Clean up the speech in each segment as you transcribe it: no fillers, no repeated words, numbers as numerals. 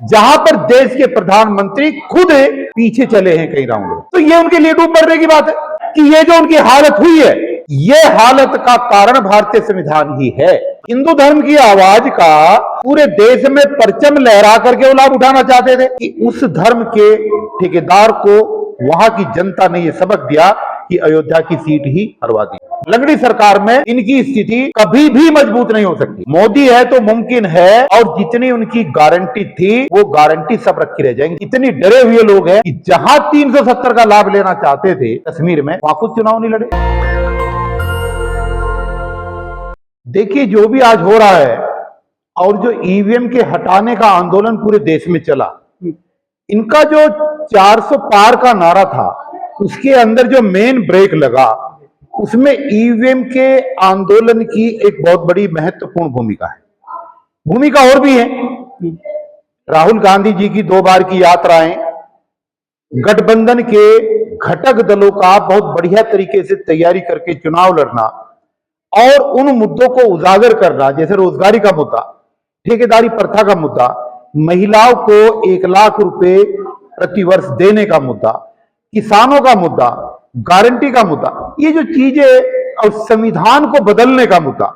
जहां पर देश के प्रधानमंत्री खुद पीछे चले हैं कई राउंड में। तो ये उनके लिए डूब मरने की बात है कि ये जो उनकी हालत हुई है, ये हालत का कारण भारतीय संविधान ही है। हिंदू धर्म की आवाज का पूरे देश में परचम लहरा करके वो लाभ उठाना चाहते थे कि उस धर्म के ठेकेदार को वहां की जनता ने ये सबक दिया कि अयोध्या की सीट ही हरवा दी। लंगड़ी सरकार में इनकी स्थिति कभी भी मजबूत नहीं हो सकती। मोदी है तो मुमकिन है, और जितनी उनकी गारंटी थी वो गारंटी सब रखी रह जाएंगी। इतनी डरे हुए लोग हैं कि जहां 370 का लाभ लेना चाहते थे कश्मीर में, वहां कुछ चुनाव नहीं लड़े। देखिए जो भी आज हो रहा है, और जो ईवीएम के हटाने का आंदोलन पूरे देश में चला, इनका जो 400 पार का नारा था, उसके अंदर जो मेन ब्रेक लगा, उसमें ईवीएम के आंदोलन की एक बहुत बड़ी महत्वपूर्ण भूमिका है। भूमिका और भी है। राहुल गांधी जी की 2 बार की यात्राएं, गठबंधन के घटक दलों का बहुत बढ़िया तरीके से तैयारी करके चुनाव लड़ना, और उन मुद्दों को उजागर करना, जैसे रोजगारी का मुद्दा, ठेकेदारी प्रथा का मुद्दा, महिलाओं को 1 लाख रुपए प्रतिवर्ष देने का मुद्दा, किसानों का मुद्दा, गारंटी का मुद्दा, ये जो चीजें, और संविधान को बदलने का मुद्दा,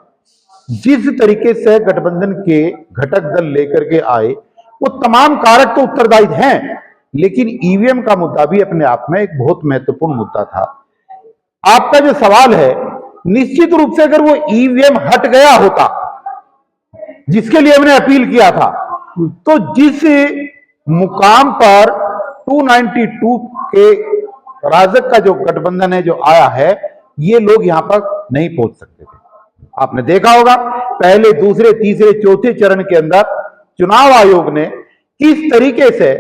जिस तरीके से गठबंधन के घटक दल लेकर के आए, वो तमाम कारक तो उत्तरदायी हैं, लेकिन ईवीएम का मुद्दा भी अपने आप में एक बहुत महत्वपूर्ण मुद्दा था। आपका जो सवाल है, निश्चित रूप से अगर वो ईवीएम हट गया होता, जिसके लिए हमने अपील किया था, तो जिस मुकाम पर 292 के राजग का जो गठबंधन है जो आया है, ये लोग यहां पर नहीं पहुंच सकते थे। आपने देखा होगा पहले, दूसरे, तीसरे, चौथे चरण के अंदर चुनाव आयोग ने किस तरीके से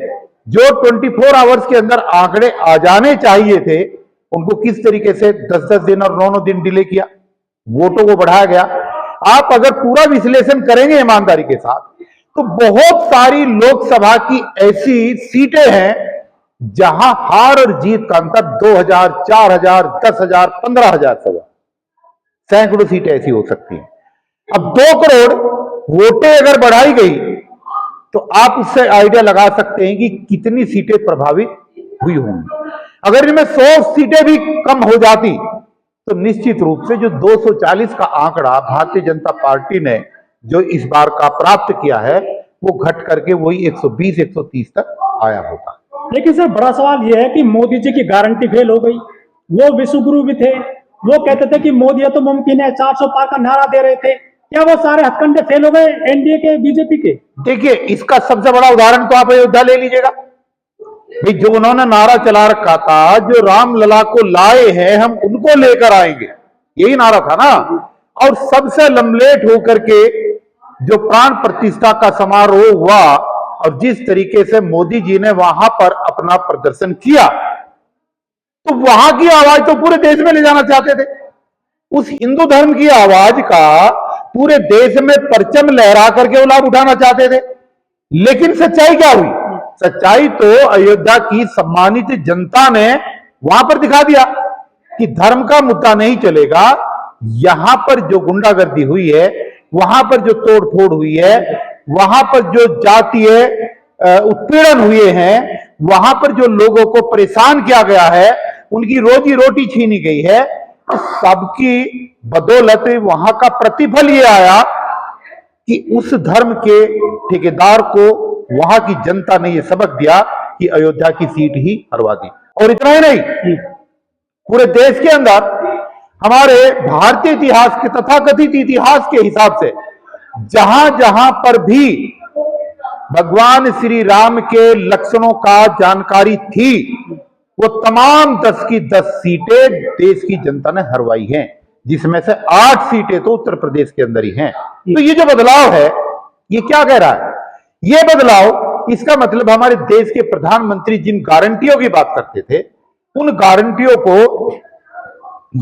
जो 24 आवर्स के अंदर आंकड़े आ जाने चाहिए थे, उनको किस तरीके से 10-10 दिन और 9-9 दिन डिले किया, वोटों को बढ़ाया गया। आप अगर पूरा विश्लेषण करेंगे ईमानदारी के साथ, तो बहुत सारी लोकसभा की ऐसी सीटें हैं जहां हार और जीत का अंतर 2000, 4000, 10,000, 15,000 से हुआ। सैकड़ों सीटें ऐसी हो सकती हैं। अब 2 करोड़ वोटें अगर बढ़ाई गई, तो आप उससे आइडिया लगा सकते हैं कि कितनी सीटें प्रभावित हुई होंगी। अगर इनमें 100 सीटें भी कम हो जाती, तो निश्चित रूप से जो 240 का आंकड़ा भारतीय जनता पार्टी ने जो इस बार का प्राप्त किया है, वो घट करके वही 120-130 तक आया होता। लेकिन सर बड़ा सवाल यह है कि मोदी जी की गारंटी फेल हो गई। वो विश्वगुरु भी थे, वो कहते थे कि मोदी है तो मुमकिन है, 400 पार का नारा दे रहे थे। क्या वो सारे हथकंडे फेल हो गए एनडीए के, बीजेपी के? देखिए, इसका सबसे बड़ा उदाहरण तो आप अयोध्या ले लीजिएगा। भाई, जो उन्होंने नारा चला रखा था, जो रामलला को लाए हैं हम उनको लेकर आएंगे, यही नारा था ना। और सबसे लमलेट होकर के जो प्राण प्रतिष्ठा का समारोह हुआ, और जिस तरीके से मोदी जी ने वहां पर अपना प्रदर्शन किया, तो वहां की आवाज तो पूरे देश में ले जाना चाहते थे। उस हिंदू धर्म की आवाज का पूरे देश में परचम लहरा करके वो लाभ उठाना चाहते थे। लेकिन सच्चाई क्या हुई? सच्चाई तो अयोध्या की सम्मानित जनता ने वहां पर दिखा दिया कि धर्म का मुद्दा नहीं चलेगा। यहां पर जो गुंडागर्दी हुई है, वहां पर जो तोड़फोड़ हुई है, वहां पर जो जातीय उत्पीड़न हुए हैं, वहां पर जो लोगों को परेशान किया गया है, उनकी रोजी रोटी छीनी गई है, तो सबकी बदौलत वहां का प्रतिफल ये आया कि उस धर्म के ठेकेदार को वहां की जनता ने ये सबक दिया कि अयोध्या की सीट ही हरवा दी। और इतना ही नहीं, पूरे देश के अंदर हमारे भारतीय इतिहास के, तथाकथित इतिहास के हिसाब से, जहां जहां पर भी भगवान श्री राम के लक्षणों का जानकारी थी, वो तमाम 10 की 10 सीटें देश की जनता ने हरवाई हैं, जिसमें से 8 सीटें तो उत्तर प्रदेश के अंदर ही हैं। तो ये जो बदलाव है, ये क्या कह रहा है? ये बदलाव, इसका मतलब हमारे देश के प्रधानमंत्री जिन गारंटियों की बात करते थे, उन गारंटियों को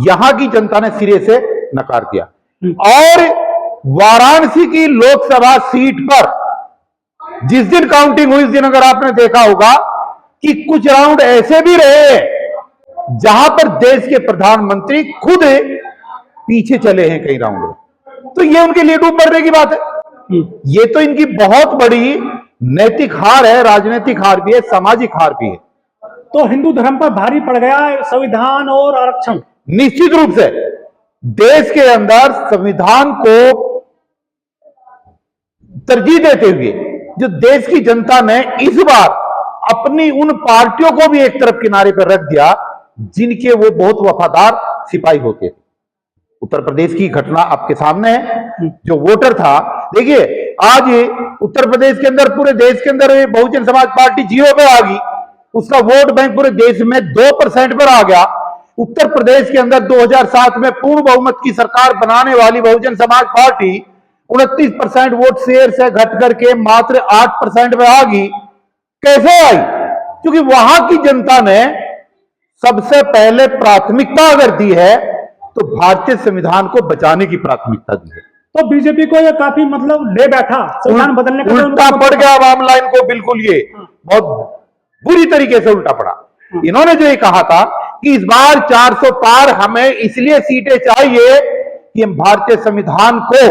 यहां की जनता ने सिरे से नकार दिया। और वाराणसी की लोकसभा सीट पर जिस दिन काउंटिंग हुई, उस दिन अगर आपने देखा होगा कि कुछ राउंड ऐसे भी रहे जहां पर देश के प्रधानमंत्री खुद पीछे चले हैं कई राउंड में। तो ये उनके लिए डूब मरने की बात है। ये तो इनकी बहुत बड़ी नैतिक हार है, राजनीतिक हार भी है, सामाजिक हार भी है। तो हिंदू धर्म पर भारी पड़ गया संविधान और आरक्षण। निश्चित रूप से देश के अंदर संविधान को तरजीह देते हुए जो देश की जनता ने इस बार अपनी उन पार्टियों को भी एक तरफ किनारे पर रख दिया जिनके वो बहुत वफादार सिपाही होते थे। उत्तर प्रदेश की घटना आपके सामने है। जो वोटर था, देखिए आज उत्तर प्रदेश के अंदर, पूरे देश के अंदर बहुजन समाज पार्टी 0 पे आ गई। उसका वोट बैंक पूरे देश में 2% पर आ गया। उत्तर प्रदेश के अंदर 2007 में पूर्ण बहुमत की सरकार बनाने वाली Bahujan Samaj party 29% vote share से घट करके मात्र 8% पे आ गई। कैसे आई? क्योंकि वहां की जनता ने सबसे पहले प्राथमिकता अगर दी है तो भारतीय संविधान को बचाने की प्राथमिकता दी है। तो बीजेपी को ये काफी मतलब ले बैठा संविधान बदलने का, उल्टा पड़ गया आवाम लाइन को, बिल्कुल ये बहुत बुरी तरीके से उल्टा पड़ा। इन्होंने जो ये कहा था कि इस बार 400 पार हमें इसलिए सीटें चाहिए कि हम भारतीय संविधान को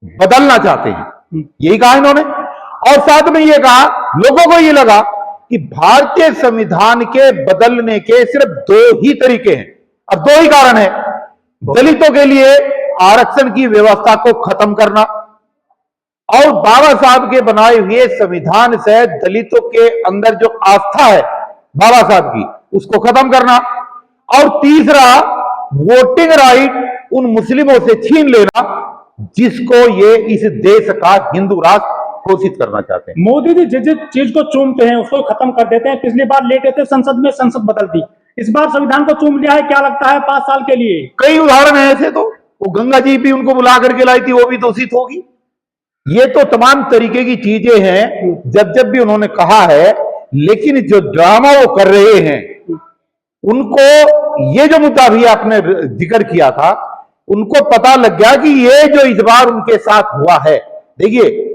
बदलना चाहते हैं, यही कहा इन्होंने। और साथ में ये कहा, लोगों को ये लगा कि भारतीय संविधान के बदलने के सिर्फ 2 ही तरीके हैं और 2 ही कारण है। दलितों के लिए आरक्षण की व्यवस्था को खत्म करना और बाबा साहब के बनाए हुए संविधान से दलितों के अंदर जो आस्था है बाबा साहब की, उसको खत्म करना। और तीसरा, वोटिंग राइट उन मुस्लिमों से छीन लेना जिसको ये इस देश का हिंदू राष्ट्र घोषित करना चाहते हैं। मोदी जी जिस चीज को चूमते हैं उसको खत्म कर देते हैं। पिछली बार लेटे थे संसद में, संसद बदल दी। इस बार संविधान को चूम लिया है, क्या लगता है 5 साल के लिए? कई उदाहरण है ऐसे। तो वो गंगा जी भी उनको बुला करके लाई थी, वो भी दूषित होगी। ये तो तमाम तरीके की चीजें हैं जब जब भी उन्होंने कहा है। लेकिन जो ड्रामा वो कर रहे हैं, उनको ये जो मुद्दा भी आपने जिक्र किया था, उनको पता लग गया कि ये जो इस बार उनके साथ हुआ है। देखिए,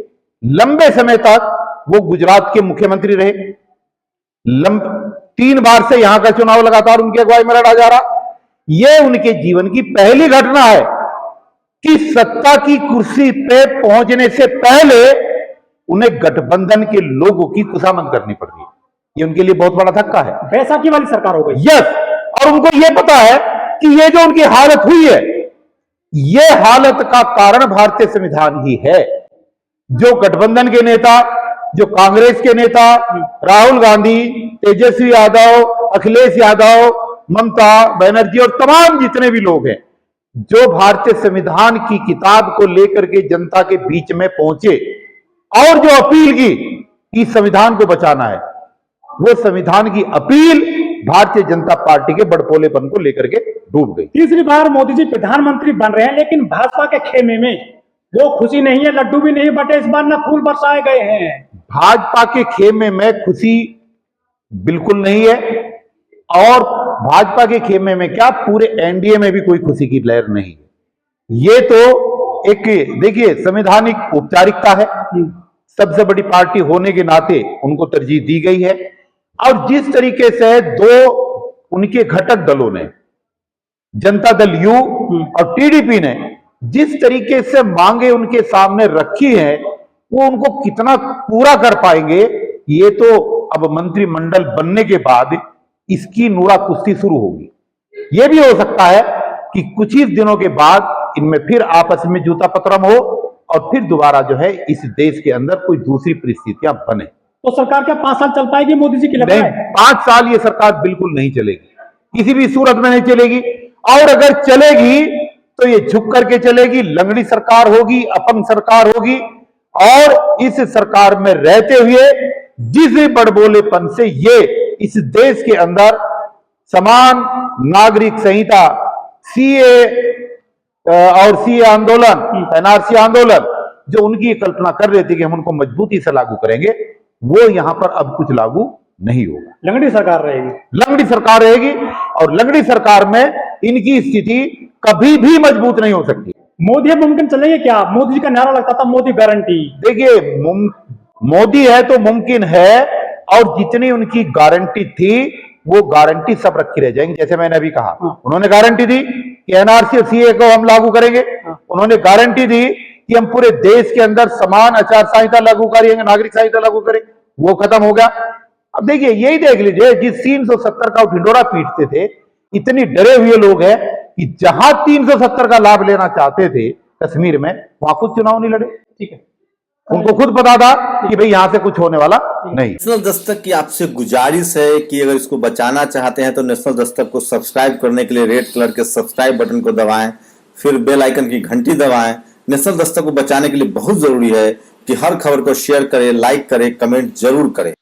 लंबे समय तक वो गुजरात के मुख्यमंत्री रहे, 3 बार से यहां का चुनाव लगातार उनकी अगुवाई में लड़ा जा रहा। ये उनके जीवन की पहली घटना है कि सत्ता की कुर्सी पे पहुंचने से पहले उन्हें गठबंधन के लोगों की खुशामद करनी पड़ रही है। ये उनके लिए बहुत बड़ा धक्का है। बैसाखी वाली सरकार हो गई। यस, और उनको ये पता है कि ये जो उनकी हालत हुई है, ये हालत का कारण भारतीय संविधान ही है। जो गठबंधन के नेता, जो कांग्रेस के नेता, राहुल गांधी, तेजस्वी यादव, अखिलेश यादव, ममता बनर्जी और तमाम जितने भी लोग हैं, जो भारतीय संविधान की किताब को लेकर के जनता के बीच में पहुंचे और जो अपील की कि संविधान को बचाना है, वो संविधान की अपील भारतीय जनता पार्टी के बड़पोलेपन को लेकर के डूब गई। तीसरी बार मोदी जी प्रधानमंत्री बन रहे हैं, लेकिन भाजपा के खेमे में वो खुशी नहीं है, लड्डू भी नहीं बटे। इस बार ना फूल बरसाए गए हैं। भाजपा के खेमे में खुशी बिल्कुल नहीं है, और भाजपा के खेमे में क्या, पूरे एनडीए में भी कोई खुशी की लहर नहीं है। ये तो एक, देखिए, संवैधानिक औपचारिकता है। सबसे बड़ी पार्टी होने के नाते उनको तरजीह दी गई है। और जिस तरीके से 2 उनके घटक दलों ने, जनता दल यू और टीडीपी ने जिस तरीके से मांगे उनके सामने रखी है, वो उनको कितना पूरा कर पाएंगे, ये तो अब मंत्रिमंडल बनने के बाद इसकी नूरा कुश्ती शुरू होगी। ये भी हो सकता है कि कुछ ही दिनों के बाद इनमें फिर आपस में जूता पतरम हो और फिर दोबारा जो है इस देश के अंदर कोई दूसरी परिस्थितियां बने। तो सरकार क्या 5 साल चल पाएगी मोदी जी की? लगता है 5 साल ये सरकार बिल्कुल नहीं चलेगी, किसी भी सूरत में नहीं चलेगी। और अगर चलेगी तो ये झुक करके चलेगी, लंगड़ी सरकार होगी, अपंग सरकार होगी। और इस सरकार में रहते हुए जिस बड़बोलेपन से ये इस देश के अंदर समान नागरिक संहिता, सीए और सीए आंदोलन, एनआरसी आंदोलन, जो उनकी कल्पना कर रहे थे कि हम उनको मजबूती से लागू करेंगे, वो यहां पर अब कुछ लागू नहीं होगा। लंगड़ी सरकार रहेगी, लंगड़ी सरकार रहेगी। और लंगड़ी सरकार में इनकी स्थिति कभी भी मजबूत नहीं हो सकती। मोदी मुमकिन चलेंगे क्या? मोदी जी का नारा लगता था, मोदी गारंटी। देखिए, मोदी है तो मुमकिन है, और जितनी उनकी गारंटी थी वो गारंटी सब रखी रह जाएंगी। जैसे मैंने अभी कहा, उन्होंने गारंटी दी कि एनआरसी और सीए को हम लागू करेंगे। उन्होंने गारंटी दी कि हम पूरे देश के अंदर समान आचार संहिता लागू करेंगे, नागरिक संहिता लागू करें, वो खत्म हो गया। अब देखिए यही देख लीजिए, जिस 370 का ढिंडोरा पीटते थे, इतनी डरे हुए लोग हैं कि जहां 370 का लाभ लेना चाहते थे कश्मीर में, वहां खुद चुनाव नहीं लड़े। ठीक है, उनको खुद पता था कि भाई यहां से कुछ होने वाला नहीं। नेशनल दस्तक की आपसे गुजारिश है कि अगर इसको बचाना चाहते हैं तो नेशनल दस्तक को सब्सक्राइब करने के लिए रेड कलर के सब्सक्राइब बटन को दबाएं, फिर बेल आइकन की घंटी दबाएं। नेशनल दस्तक को बचाने के लिए बहुत जरूरी है कि हर खबर को शेयर करें, लाइक करें, कमेंट जरूर करें।